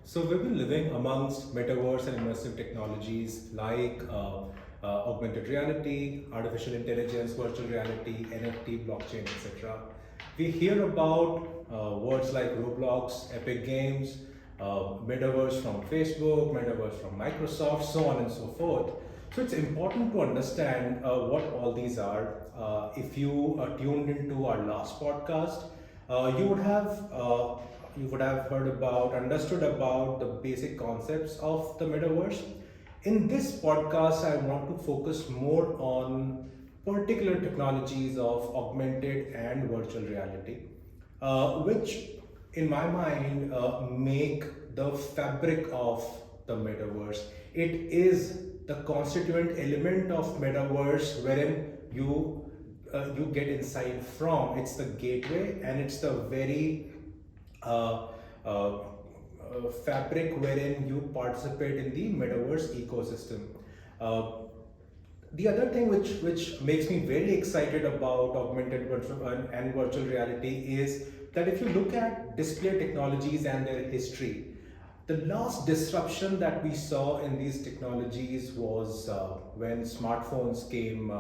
So we've been living amongst metaverse and immersive technologies like augmented reality, artificial intelligence, virtual reality, NFT, blockchain, etc. We hear about words like Roblox, Epic Games, metaverse from Facebook, metaverse from Microsoft, so on and so forth. So it's important to understand what all these are. If you tuned into our last podcast, you would have heard about, understood about the basic concepts of the metaverse. In this podcast, I want to focus more on particular technologies of augmented and virtual reality, which, in my mind, make the fabric of the metaverse. It is the constituent element of metaverse wherein you get insight from. It's the gateway, and it's the very uh, uh, fabric wherein you participate in the metaverse ecosystem. Uh, the other thing which makes me very excited about augmented virtual and virtual reality is that if you look at display technologies and their history, the last disruption that we saw in these technologies was when smartphones came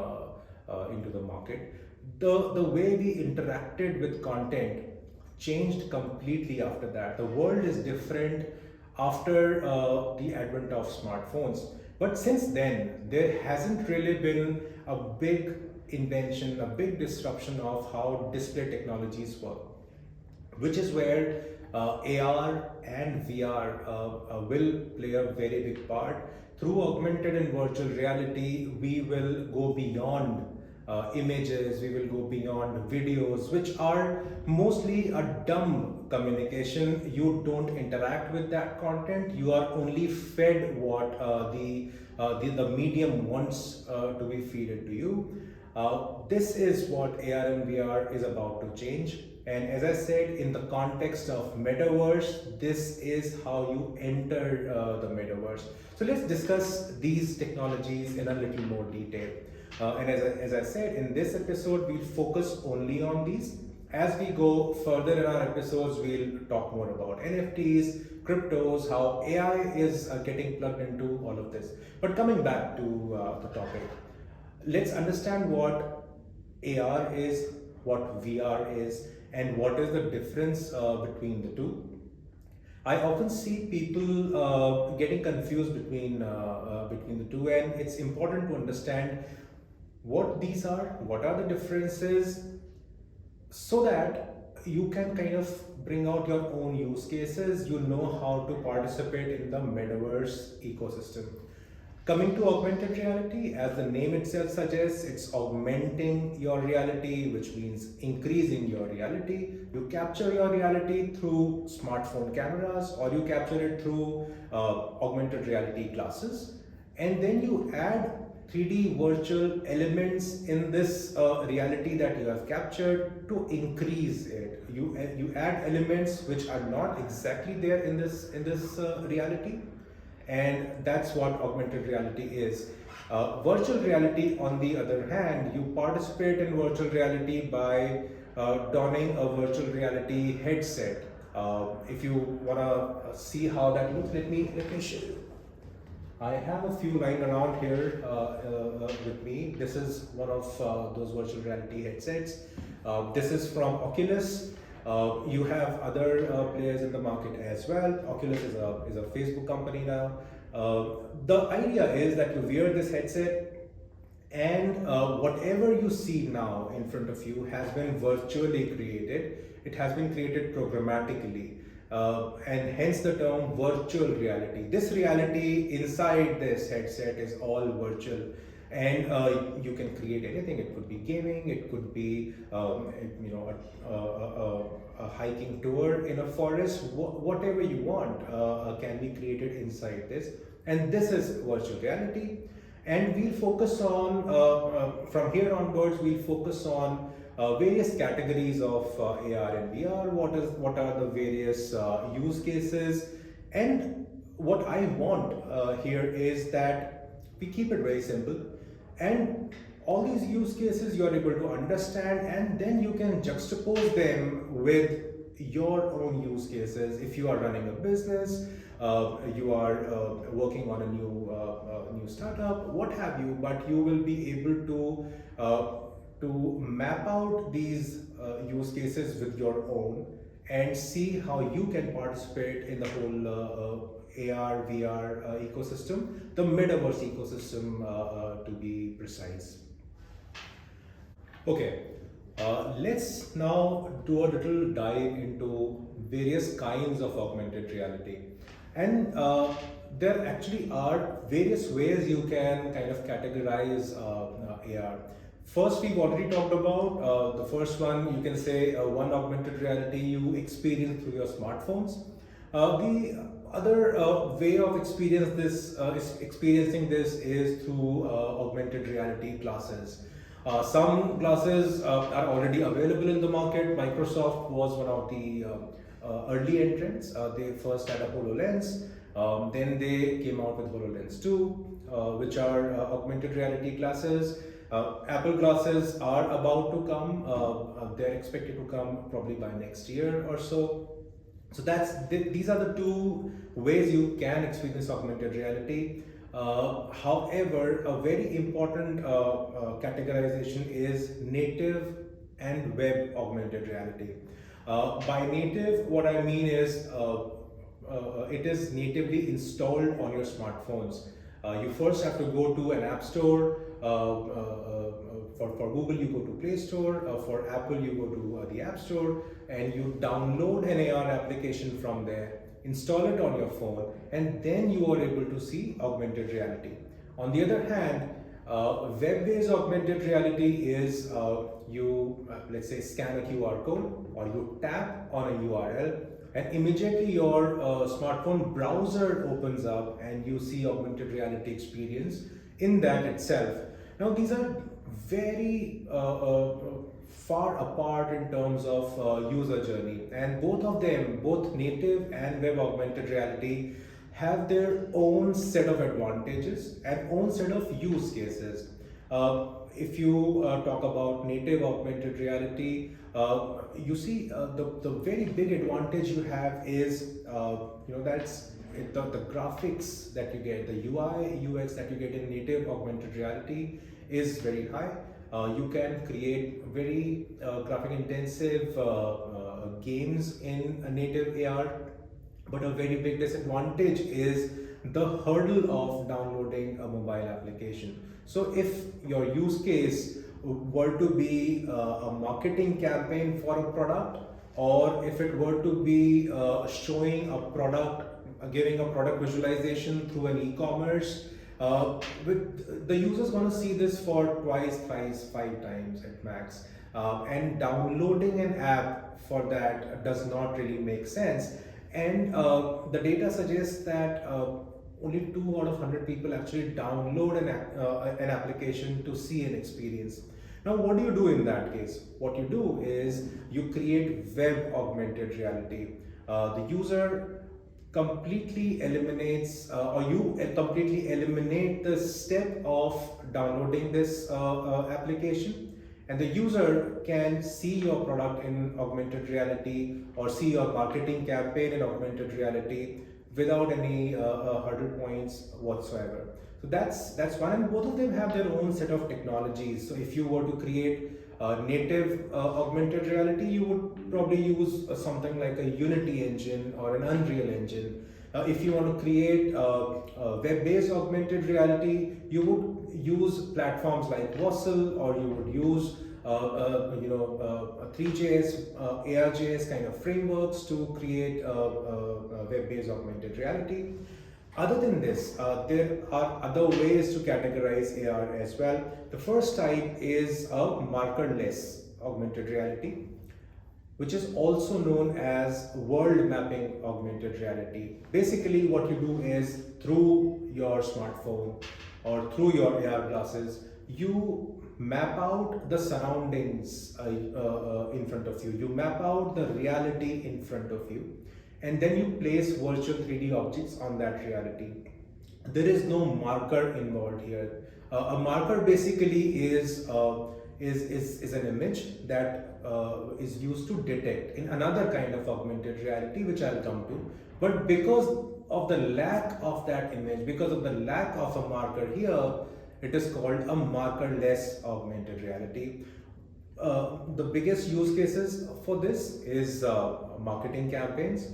into the market. The way we interacted with content changed completely after that. The world is different after the advent of smartphones. But since then, there hasn't really been a big invention, a big disruption of how display technologies work, which is where AR and VR will play a very big part. Through augmented and virtual reality, we will go beyond images, we will go beyond videos, which are mostly a dumb communication. You don't interact with that content, you are only fed what the medium wants to be fed to you. This is what AR and VR is about to change. And as I said, in the context of metaverse, this is how you enter the metaverse. So let's discuss these technologies in a little more detail. And as I said, in this episode, we'll focus only on these. As we go further in our episodes, we'll talk more about NFTs, cryptos, how AI is getting plugged into all of this. But coming back to the topic, let's understand what AR is, what VR is, and what is the difference between the two. I often see people getting confused between the two, and it's important to understand what these are, what are the differences, so that you can kind of bring out your own use cases. You know how to participate in the metaverse ecosystem. Coming to augmented reality, as the name itself suggests, it's augmenting your reality, which means increasing your reality. You capture your reality through smartphone cameras, or you capture it through augmented reality glasses, and then you add 3D virtual elements in this reality that you have captured to increase it. You add elements which are not exactly there in this reality, and that's what augmented reality is. Virtual reality, on the other hand, you participate in virtual reality by donning a virtual reality headset. If you wanna see how that looks, let me show you. I have a few lying around here with me. This is one of those virtual reality headsets. This is from Oculus. You have other players in the market as well. Oculus is a Facebook company now. The idea is that you wear this headset, and whatever you see now in front of you has been virtually created. It has been created programmatically. And hence the term virtual reality. This reality inside this headset is all virtual, and you can create anything. It could be gaming, it could be a hiking tour in a forest. Whatever you want can be created inside this, and this is virtual reality. And we'll focus on from here onwards. We'll focus on various categories of AR and VR. What are the various use cases? And what I want here is that we keep it very simple, and all these use cases you are able to understand, and then you can juxtapose them with your own use cases. If you are running a business, you are working on a new startup, what have you, but you will be able to map out these use cases with your own and see how you can participate in the whole AR, VR ecosystem, the metaverse ecosystem to be precise. Okay, let's now do a little dive into various kinds of augmented reality. And there actually are various ways you can kind of categorize AR. First, we've already talked about the first one, you can say one augmented reality you experience through your smartphones. The other way of experiencing this is through augmented reality glasses. Some glasses are already available in the market. Microsoft was one of the early entrants. They first had a HoloLens, then they came out with HoloLens 2, which are augmented reality glasses. Apple glasses are about to come. They're expected to come probably by next year or so. So these are the two ways you can experience augmented reality. However, a very important categorization is native and web augmented reality. By native, what I mean is it is natively installed on your smartphones. You first have to go to an app store. For Google, you go to Play Store. For Apple, you go to the App Store, and you download an AR application from there, install it on your phone, and then you are able to see augmented reality. On the other hand, web-based augmented reality is you let's say scan a QR code or you tap on a URL, and immediately your smartphone browser opens up and you see augmented reality experience in that itself. Now these are very far apart in terms of user journey, and both of them, both native and web augmented reality, have their own set of advantages and own set of use cases. If you talk about native augmented reality, you see the very big advantage you have is that's the graphics that you get, the UI UX that you get in native augmented reality is very high. You can create very graphic intensive games in a native AR, but a very big disadvantage is the hurdle of downloading a mobile application. So if your use case were to be a marketing campaign for a product, or if it were to be showing a product, giving a product visualization through an e-commerce, with the user's going to see this for twice, thrice, 5 times at max, and downloading an app for that does not really make sense. And the data suggests that only 2 out of 100 people actually download an application to see an experience. Now, what do you do in that case? What you do is you create web augmented reality. The user completely eliminates or you completely eliminate the step of downloading this application, and the user can see your product in augmented reality or see your marketing campaign in augmented reality without any hurdle points whatsoever. So that's one, and both of them have their own set of technologies. So if you were to create native augmented reality, you would probably use something like a Unity engine or an Unreal engine. If you want to create web-based augmented reality, you would use platforms like Voxel, or you would use 3JS, ARJS kind of frameworks to create web-based augmented reality. Other than this, there are other ways to categorize AR as well. The first type is a markerless augmented reality, which is also known as world mapping augmented reality. Basically, what you do is through your smartphone or through your AR glasses, you map out the surroundings in front of you. You map out the reality in front of you, and then you place virtual 3D objects on that reality. There is no marker involved here. A marker basically is is an image that is used to detect in another kind of augmented reality, which I'll come to. But because of the lack of that image, because of the lack of a marker here, it is called a markerless augmented reality. The biggest use cases for this is marketing campaigns.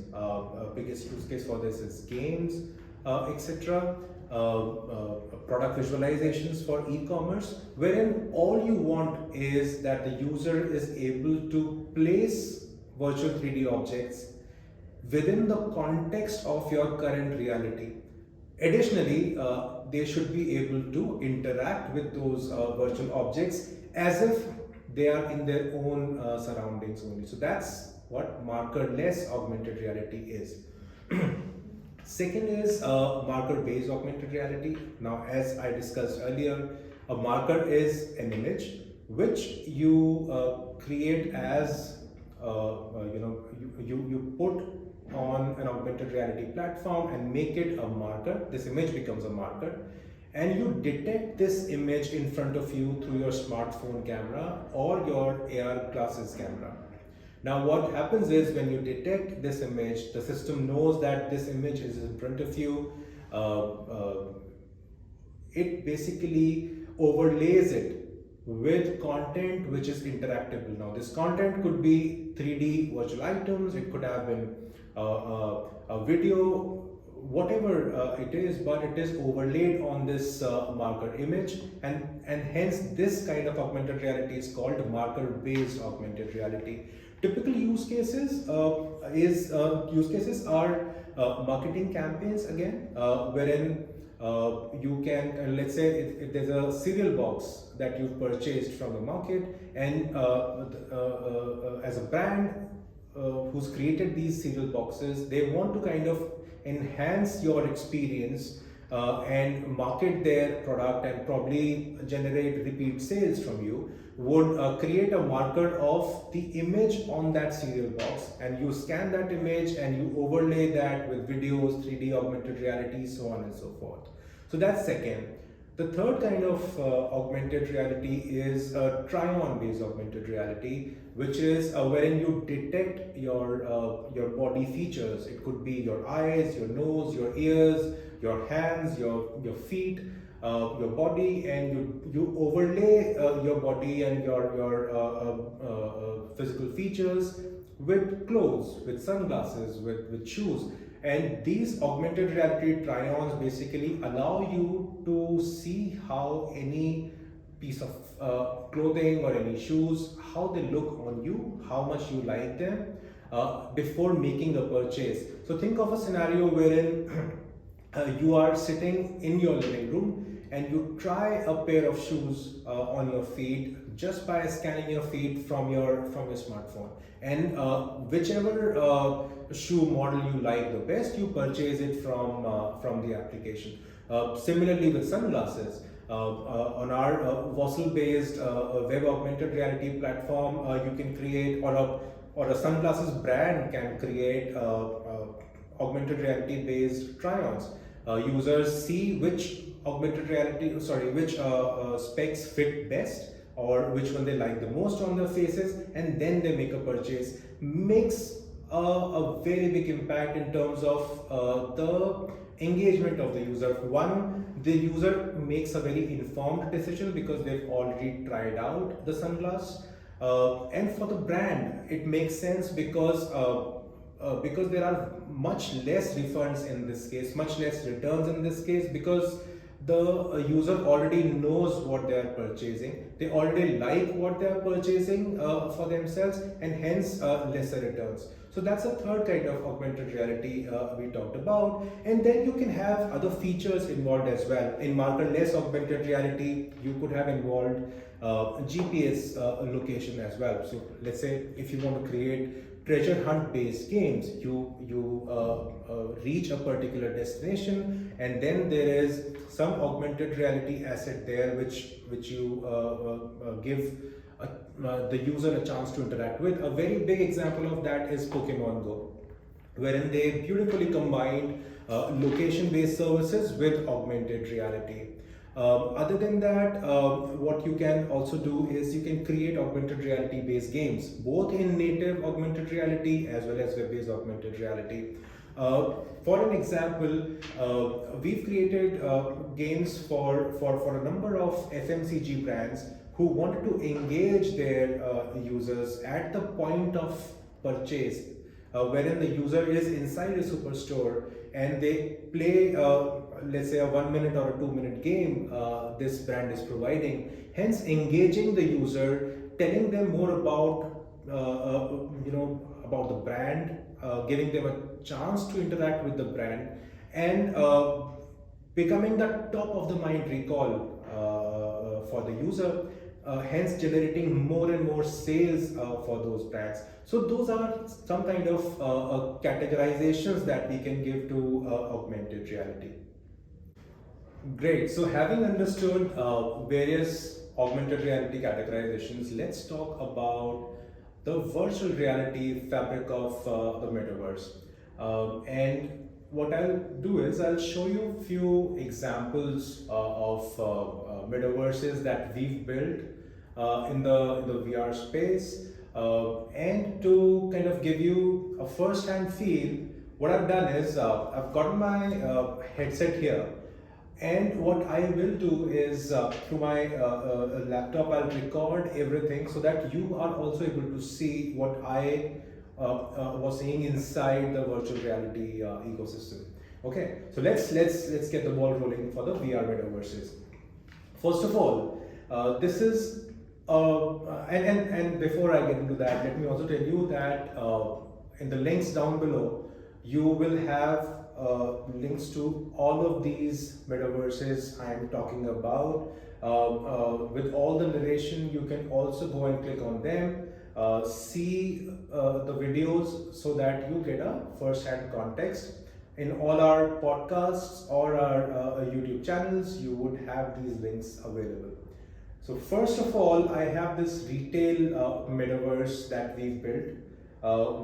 Biggest use case for this is games, etc. Product visualizations for e-commerce, wherein all you want is that the user is able to place virtual 3D objects within the context of your current reality. Additionally, they should be able to interact with those virtual objects as if they are in their own surroundings only. So that's what markerless augmented reality is. Second is marker-based augmented reality. Now, as I discussed earlier, a marker is an image which you create as you put on an augmented reality platform and make it a marker. This image becomes a marker, and you detect this image in front of you through your smartphone camera or your AR glasses camera. Now what happens is, when you detect this image, the system knows that this image is in front of you. It basically overlays it with content which is interactable. Now this content could be 3D virtual items, it could have been a video, whatever it is, but it is overlaid on this marker image, and hence this kind of augmented reality is called marker-based augmented reality. Typical use cases are marketing campaigns again, wherein you can, let's say if there's a cereal box that you've purchased from the market, and as a brand who's created these cereal boxes, they want to kind of enhance your experience and market their product and probably generate repeat sales from you, would create a marker of the image on that cereal box, and you scan that image and you overlay that with videos, 3D augmented reality, so on and so forth. So that's second. The third kind of augmented reality is try-on based augmented reality, which is wherein you detect your body features. It could be your eyes, your nose, your ears, your hands, your feet, your body, and you overlay your body and your physical features with clothes, with sunglasses, with shoes. And these augmented reality try-ons basically allow you to see how any piece of clothing or any shoes, how they look on you, how much you like them before making a purchase. So think of a scenario wherein you are sitting in your living room and you try a pair of shoes on your feet just by scanning your feet from your smartphone, and whichever shoe model you like the best, you purchase it from the application. Similarly with sunglasses, on our Vossel based web augmented reality platform, you can create, or a sunglasses brand can create augmented reality based try-ons. Users see which which specs fit best, or which one they like the most on their faces, and then they make a purchase. Makes a very big impact in terms of the engagement of the user. One, the user makes a very informed decision because they've already tried out the sunglass, and for the brand it makes sense because there are much less refunds in this case, much less returns in this case, because the user already knows what they are purchasing. They already like what they are purchasing for themselves, and hence lesser returns. So that's a third kind of augmented reality we talked about. And then you can have other features involved as well. In markerless augmented reality, you could have involved GPS location as well. So let's say if you want to create treasure hunt based games, you reach a particular destination, and then there is some augmented reality asset there which you give the user a chance to interact with. A very big example of that is Pokemon Go, wherein they beautifully combined location based services with augmented reality. Other than that, what you can also do is you can create augmented reality based games, both in native augmented reality as well as web based augmented reality. For an example, we've created games for a number of FMCG brands who wanted to engage their users at the point of purchase, wherein the user is inside a superstore and they play, let's say, a 1 minute or a 2 minute game this brand is providing. Hence, engaging the user, telling them more about, about the brand, giving them a chance to interact with the brand, and becoming the top of the mind recall for the user, hence generating more and more sales for those brands. So those are some kind of categorizations that we can give to augmented reality. Great. So having understood various augmented reality categorizations, let's talk about the virtual reality fabric of the metaverse. And what I'll do is I'll show you a few examples of metaverses that we've built in the VR space, and to kind of give you a first-hand feel. What I've done is I've got my headset here, and what I will do is through my laptop, I'll record everything so that you are also able to see what I was seeing inside the virtual reality ecosystem. Okay, so let's get the ball rolling for the VR metaverses. First of all, this is and before I get into that, let me also tell you that in the links down below, you will have links to all of these metaverses I am talking about. With all the narration, you can also go and click on them, see the videos so that you get a first-hand context. In all our podcasts or our YouTube channels, you would have these links available. So first of all, I have this retail metaverse that we've built,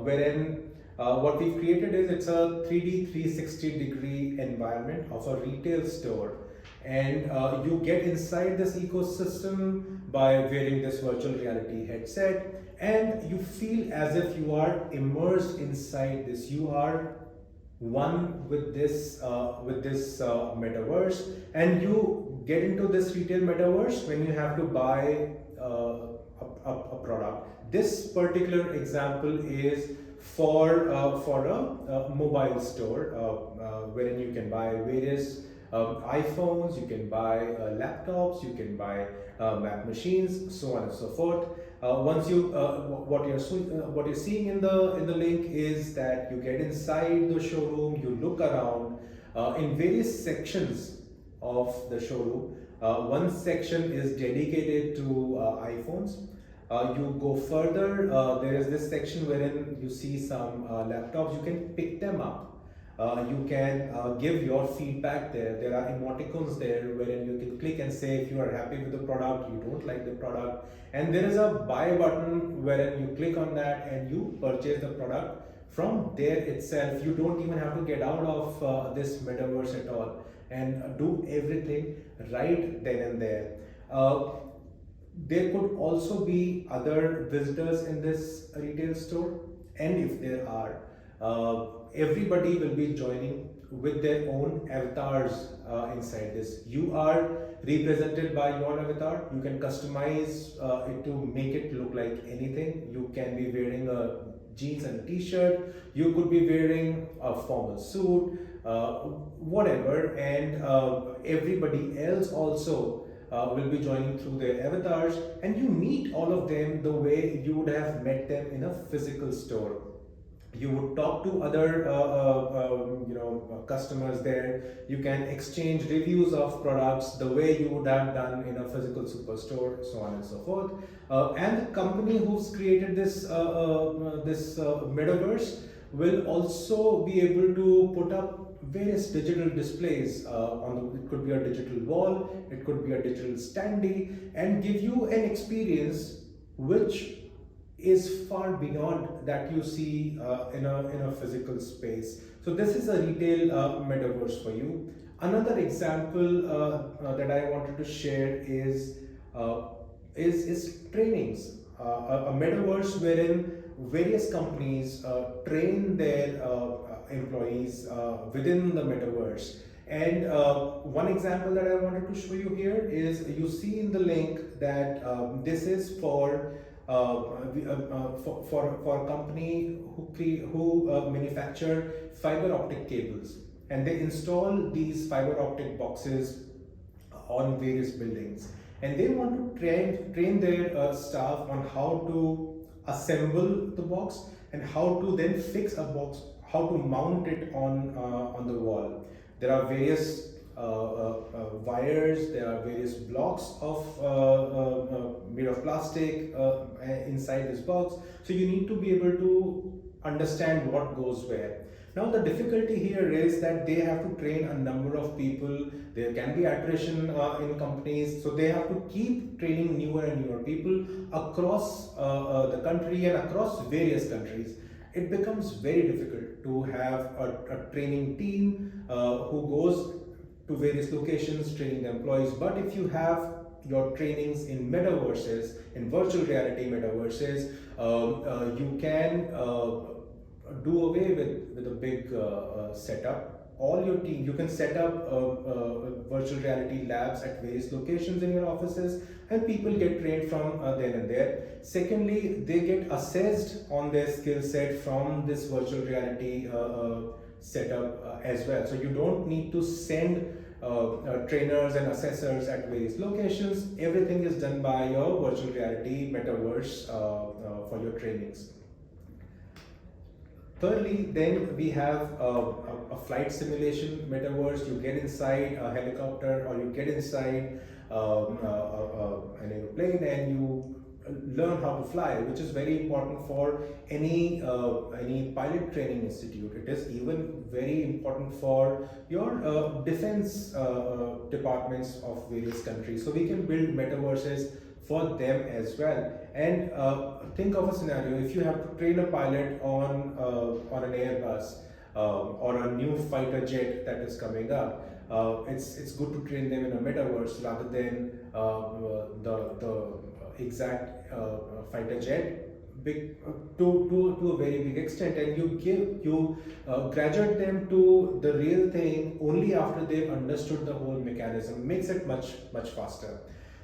wherein what we've created is it's a 3D 360-degree environment of a retail store, and you get inside this ecosystem by wearing this virtual reality headset, and you feel as if you are immersed inside this. You are one with this metaverse, and you get into this retail metaverse when you have to buy a product. This particular example is for a mobile store, wherein you can buy various iPhones, you can buy laptops, you can buy Mac machines, so on and so forth. Once you what you're seeing in the link is that you get inside the showroom, you look around in various sections of the showroom. One section is dedicated to iPhones. You go further, there is this section wherein you see some laptops. You can pick them up. You can give your feedback there. There are emoticons there wherein you can click and say if you are happy with the product, you don't like the product. And there is a buy button wherein you click on that and you purchase the product from there itself. You don't even have to get out of this metaverse at all and do everything right then and there. There could also be other visitors in this retail store, and if there are, everybody will be joining with their own avatars inside this. You are represented by your avatar. You can customize it to make it look like anything. You can be wearing a jeans and a t-shirt. You could be wearing a formal suit, whatever, and everybody else also will be joining through their avatars, and you meet all of them the way you would have met them in a physical store. You would talk to other customers there. You can exchange reviews of products the way you would have done in a physical superstore, so on and so forth. And the company who's created this metaverse will also be able to put up various digital displays it could be a digital wall, it could be a digital standee, and give you an experience which is far beyond that you see in a physical space. So this is a retail metaverse for you. Another example that I wanted to share uh, is trainings, a metaverse wherein various companies train their employees within the metaverse. And one example that I wanted to show you here is you see in the link that this is for a company who manufacture fiber optic cables, and they install these fiber optic boxes on various buildings, and they want to train their staff on how to assemble the box and how to then fix a box, how to mount it on the wall. There are various wires, there are various blocks of made of plastic inside this box, so you need to be able to understand what goes where. Now the difficulty here is that they have to train a number of people. There can be attrition in companies, so they have to keep training newer and newer people across the country and across various countries. It becomes very difficult to have a training team who goes to various locations training the employees. But if you have your trainings in metaverses, in virtual reality metaverses, you can do away with a big setup. All your team, you can set up virtual reality labs at various locations in your offices, and people get trained from then and there. Secondly, they get assessed on their skill set from this virtual reality setup as well. So you don't need to send trainers and assessors at various locations. Everything is done by your virtual reality metaverse for your trainings. Thirdly, then we have a flight simulation metaverse. You get inside a helicopter or you get inside an aeroplane and you learn how to fly, which is very important for any pilot training institute. It is even very important for your defense departments of various countries. So we can build metaverses for them as well. And think of a scenario: if you have to train a pilot on an Airbus or a new fighter jet that is coming up, it's good to train them in a metaverse rather than the exact fighter jet big to a very big extent, and you graduate them to the real thing only after they've understood the whole mechanism. Makes it much faster.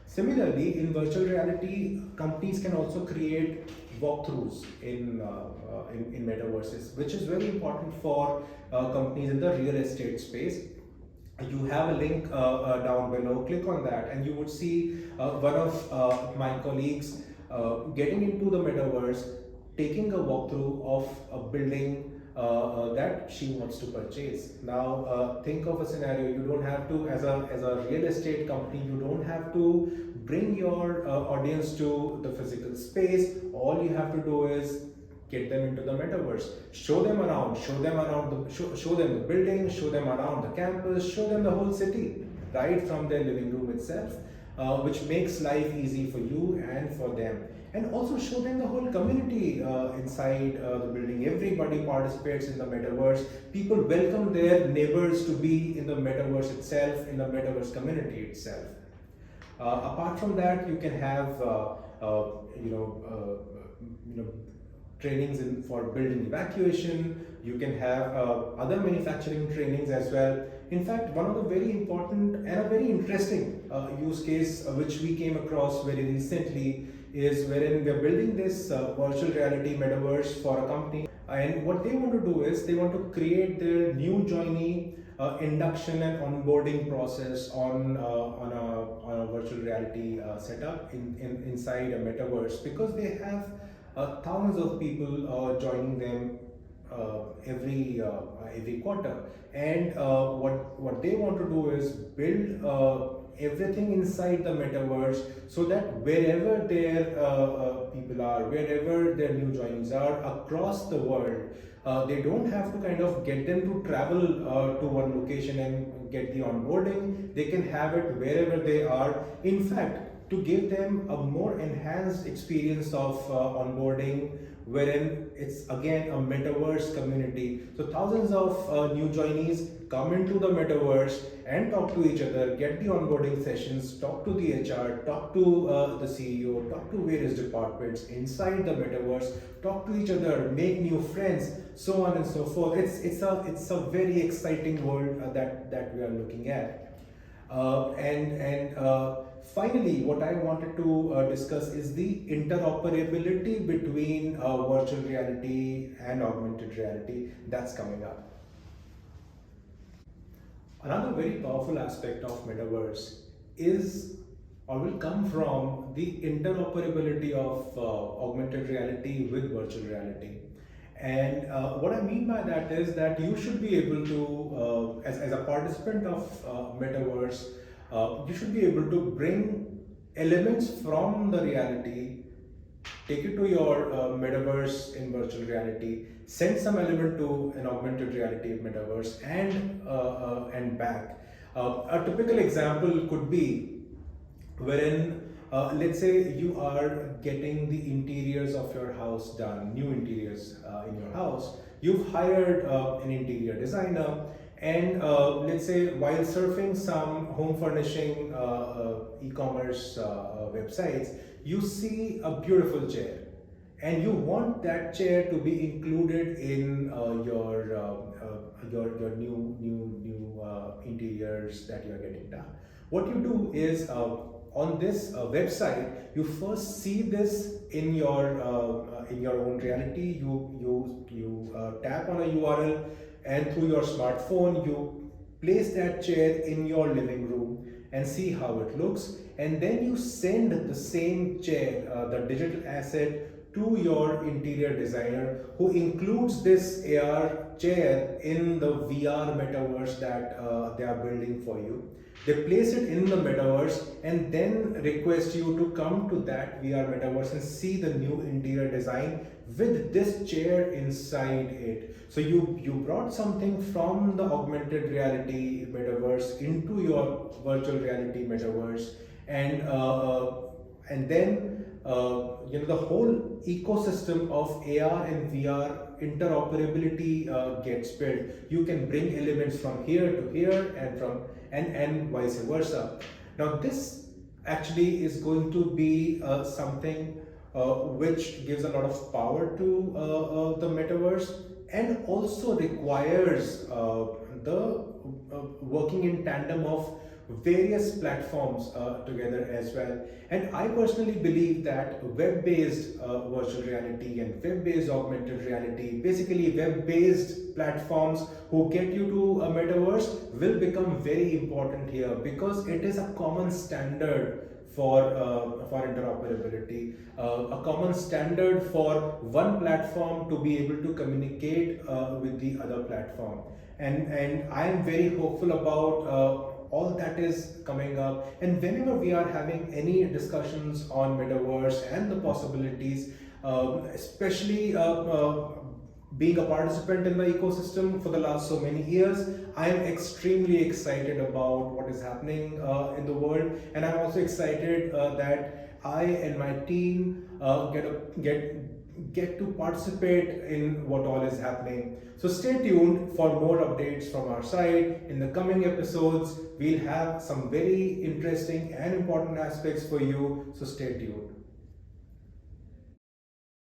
Similarly, in virtual reality, companies can also create walkthroughs in metaverses, which is very important for companies in the real estate space. You have a link down below. Click on that, and you would see one of my colleagues getting into the metaverse, taking a walkthrough of a building that she wants to purchase. Now, think of a scenario: you don't have to, as a real estate company, you don't have to bring your audience to the physical space. All you have to do is get them into the metaverse, show them around, show them the building, show them around the campus, show them the whole city right from their living room itself, which makes life easy for you and for them. And also show them the whole community inside the building. Everybody participates in the metaverse. People welcome their neighbors to be in the metaverse itself, in the metaverse community itself. Apart from that, you can have trainings for building evacuation. You can have other manufacturing trainings as well. In fact, one of the very important and a very interesting use case which we came across very recently is wherein we are building this virtual reality metaverse for a company, and what they want to do is they want to create their new joinee induction and onboarding process on a virtual reality setup inside a metaverse, because they have thousands of people joining them every quarter, and what they want to do is build everything inside the metaverse, so that wherever their people are, wherever their new joinees are across the world, they don't have to kind of get them to travel to one location and get the onboarding. They can have it wherever they are. In fact, to give them a more enhanced experience of onboarding, wherein it's again a metaverse community. So thousands of new joinees come into the metaverse and talk to each other, get the onboarding sessions, talk to the HR, talk to the CEO, talk to various departments inside the metaverse, talk to each other, make new friends, so on and so forth. It's a very exciting world that we are looking at. Finally, what I wanted to discuss is the interoperability between virtual reality and augmented reality that's coming up. Another very powerful aspect of metaverse is or will come from the interoperability of augmented reality with virtual reality. And what I mean by that is that you should be able to, as a participant of metaverse, you should be able to bring elements from the reality, take it to your metaverse in virtual reality, send some element to an augmented reality metaverse, and back. A typical example could be wherein let's say you are getting the interiors of your house done, new interiors in your house. You've hired an interior designer, and let's say while surfing some home furnishing e-commerce websites, you see a beautiful chair, and you want that chair to be included in your new interiors that you are getting done. What you do is on this website, you first see this in your own reality. You tap on a URL, and through your smartphone you place that chair in your living room and see how it looks, and then you send the same chair, the digital asset, to your interior designer, who includes this AR chair in the VR metaverse that they are building for you. They place it in the metaverse and then request you to come to that VR metaverse and see the new interior design with this chair inside it. So you brought something from the augmented reality metaverse into your virtual reality metaverse, and then the whole ecosystem of AR and VR interoperability gets built. You can bring elements from here to here and vice versa. Now this actually is going to be something which gives a lot of power to the metaverse, and also requires the working in tandem of various platforms together as well. And I personally believe that web-based virtual reality and web-based augmented reality, basically web-based platforms who get you to a metaverse, will become very important here, because it is a common standard for interoperability, a common standard for one platform to be able to communicate with the other platform. And I am very hopeful about all that is coming up. And whenever we are having any discussions on metaverse and the possibilities, especially being a participant in the ecosystem for the last so many years, I am extremely excited about what is happening in the world, and I'm also excited that I and my team get to participate in what all is happening. So stay tuned for more updates from our side. In the coming episodes, we'll have some very interesting and important aspects for you, so stay tuned.